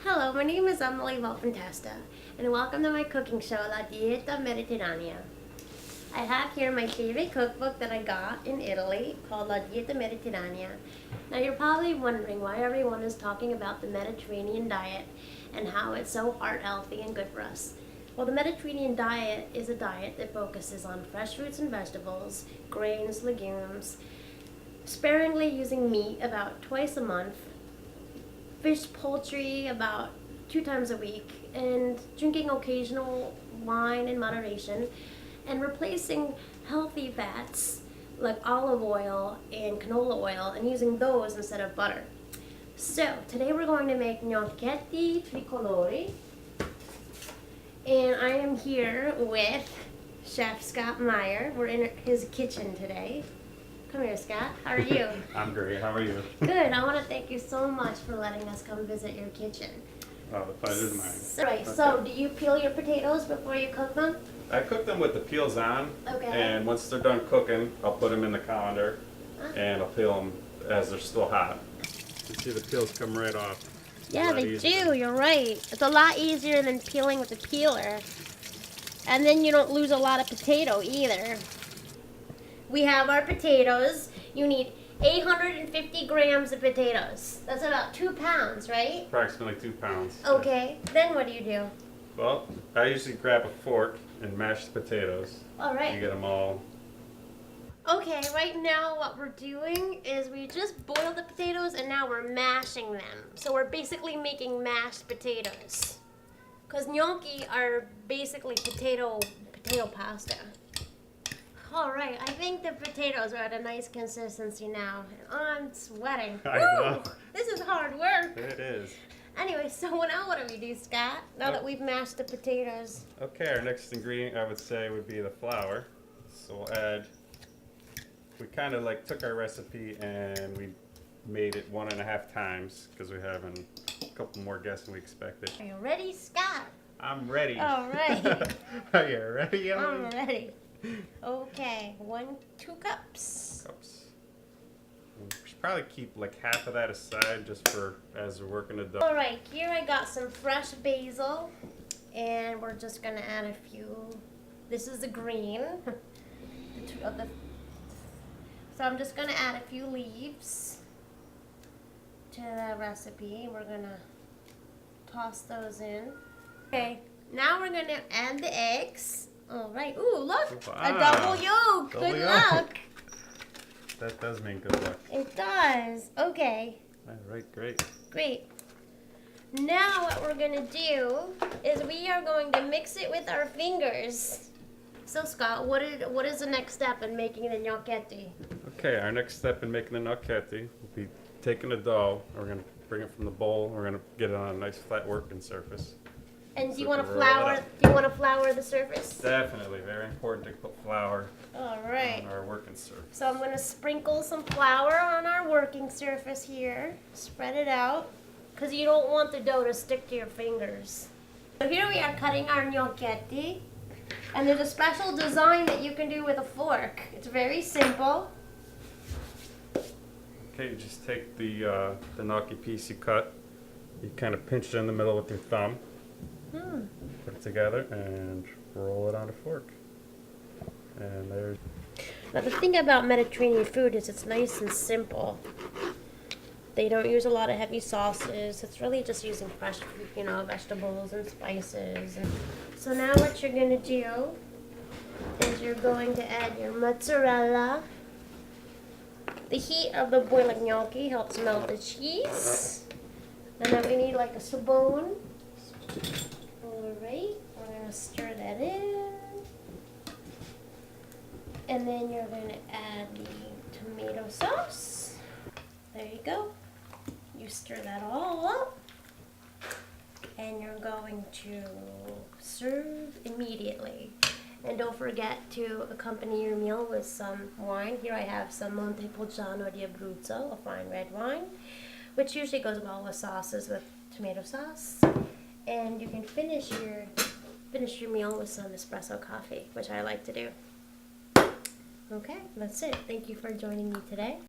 Hello, my name is Emily Volpintesta, and welcome to my cooking show, La Dieta Mediterranea. I have here my favorite cookbook that I got in Italy called La Dieta Mediterranea. Now you're probably wondering why everyone is talking about the Mediterranean diet and how it's so heart healthy and good for us. Well, the Mediterranean diet is a diet that focuses on fresh fruits and vegetables, grains, legumes, sparingly using meat about twice a month, fish, poultry about 2 times a week, and drinking occasional wine in moderation, and replacing healthy fats like olive oil and canola oil and using those instead of butter. So today we're going to make Gnocchetti Tricolori, and I am here with Chef Scott Meyer. We're in his kitchen today. Come here, Scott. How are you? I'm great. How are you? Good. I want to thank you so much for letting us come visit your kitchen. Oh, the pleasure's mine. Right. Okay. So, do you peel your potatoes before you cook them? I cook them with the peels on. Okay. And once they're done cooking, I'll put them in the colander, and I'll peel them as they're still hot. You see the peels come right off. Yeah, they do. You're right. It's a lot easier than peeling with a peeler. And then you don't lose a lot of potato either. We have our potatoes. You need 850 grams of potatoes. That's about 2 pounds, right? Approximately 2 pounds. Okay. Then what do you do? Well, I usually grab a fork and mash the potatoes. All right. You get them all. Okay, right now what we're doing is we just boiled the potatoes and now we're mashing them. So we're basically making mashed potatoes. Because gnocchi are basically potato pasta. All right, I think the potatoes are at a nice consistency now. I'm sweating. I know. This is hard work. It is. Anyway, so now what do we do, Scott? Now that we've mashed the potatoes. Okay, our next ingredient I would say would be the flour. So we'll add, we kind of like took our recipe and we made it 1.5 times because we're having a couple more guests than we expected. Are you ready, Scott? I'm ready. All right. Are you ready, Emily? I'm ready. Okay, 2 cups. We should probably keep like half of that aside just for as we're working the dough. All right, here I got some fresh basil, and we're just gonna add a few. This is the green. So I'm just gonna add a few leaves to the recipe. We're gonna toss those in. Okay, now we're gonna add the eggs. All right. Ooh, look, wow. A double yolk. Good luck. That does mean good luck. It does. Okay. All right, great. Great. Now what we're going to do is we are going to mix it with our fingers. So Scott, what is the next step in making the gnocchetti? Okay, our next step in making the gnocchetti will be taking the dough. We're going to bring it from the bowl. We're going to get it on a nice flat working surface. And do you So want to roll it flour? up. Do you want to flour the surface? Definitely, very important to put flour All right. on our working surface. So I'm going to sprinkle some flour on our working surface here. Spread it out, because you don't want the dough to stick to your fingers. So here we are cutting our gnocchetti, and there's a special design that you can do with a fork. It's very simple. Okay, you just take the gnocchi piece you cut. You kind of pinch it in the middle with your thumb. Put it together and roll it on a fork. And there's. Now the thing about Mediterranean food is it's nice and simple. They don't use a lot of heavy sauces. It's really just using fresh, vegetables and spices. So now what you're going to do is you're going to add your mozzarella. The heat of the boiling gnocchi helps melt the cheese. And then we need like a spoon. Alright, we're going to stir that in. And then you're going to add the tomato sauce. There you go. You stir that all up. And you're going to serve immediately. And don't forget to accompany your meal with some wine. Here I have some Montepulciano di Abruzzo, a fine red wine, which usually goes well with sauces with tomato sauce. And you can finish your meal with some espresso coffee, which I like to do. Okay, that's it. Thank you for joining me today.